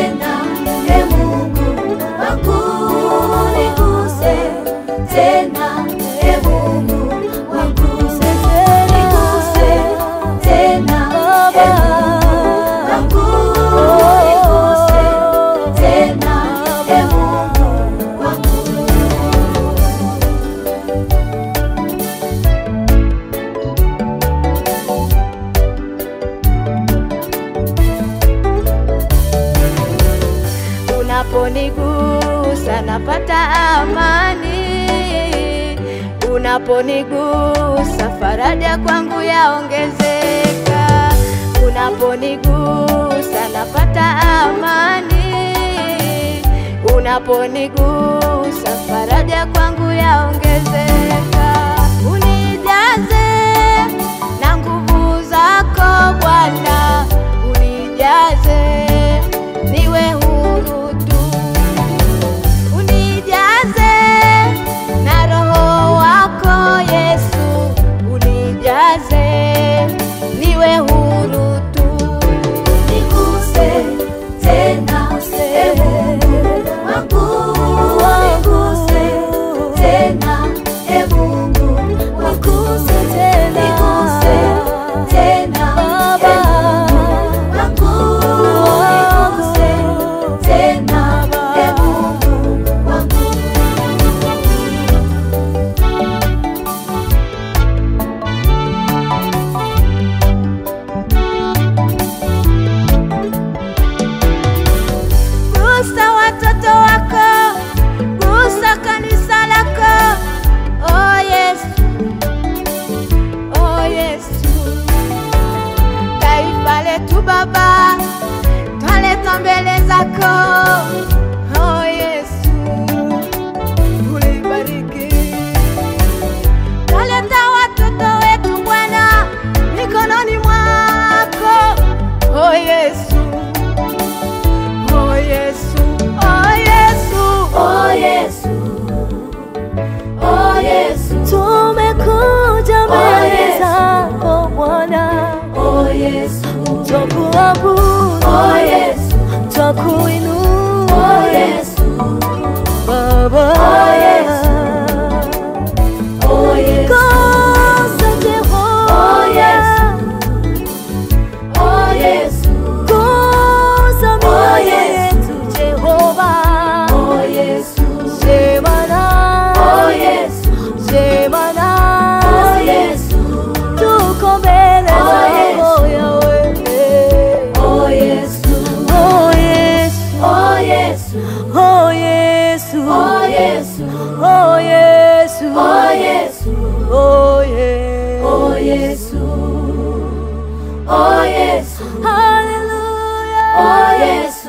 tena, e Mungu wangu niguse tena, e Mungu wangu niguse tena, e Mungu wangu niguse tena, e Mungu wangu. Unaponigusa napata amani, unaponigusa faraja kwangu yaongezeka, unaponigusa napata amani, unaponigusa faraja kwangu yaongezeka. Unijaze na nguvu zako Bwana, unijaze niwe huru tu, unijaze na Roho wako Yesu, unijaze niwe huru tu. Niguse tena, e Mungu wangu, niguse tena, e Mungu wangu, niguse tena, e Mungu wangu, niguse tena, e Mungu wangu. Gusa watoto wako, gusa kanisa lako, oh Yesu, oh Yesu. Taifa letu Baba, twaleta mbele zako, oh Yesu, ulibariki. Twaleta watoto wetu Bwana mikononi mwako, oh Yesu, oh Yesu, oh Yesu, oh Yesu, oh Yesu. Tumekuja mbele zako Bwana, oh Yesu, twakuabudu, oh Yesu, twakuinua, oh Yesu, Baba, oh Yesu, oh Yesu. Gusa Jehova, oh Yesu, oh Yesu. Gusa mioyo yetu Jehova, oh Yesu. Sema na, oh Yesu. Sema na, oh Yesu. Tuko mbele zako Yahweh, oh Yesu, oh Yesu, oh Yesu, oh Yesu, oh Yesu, oh Yesu, oh Yesu, oh Yesu, oh Yesu, oh Yesu, hallelujah, oh Yesu.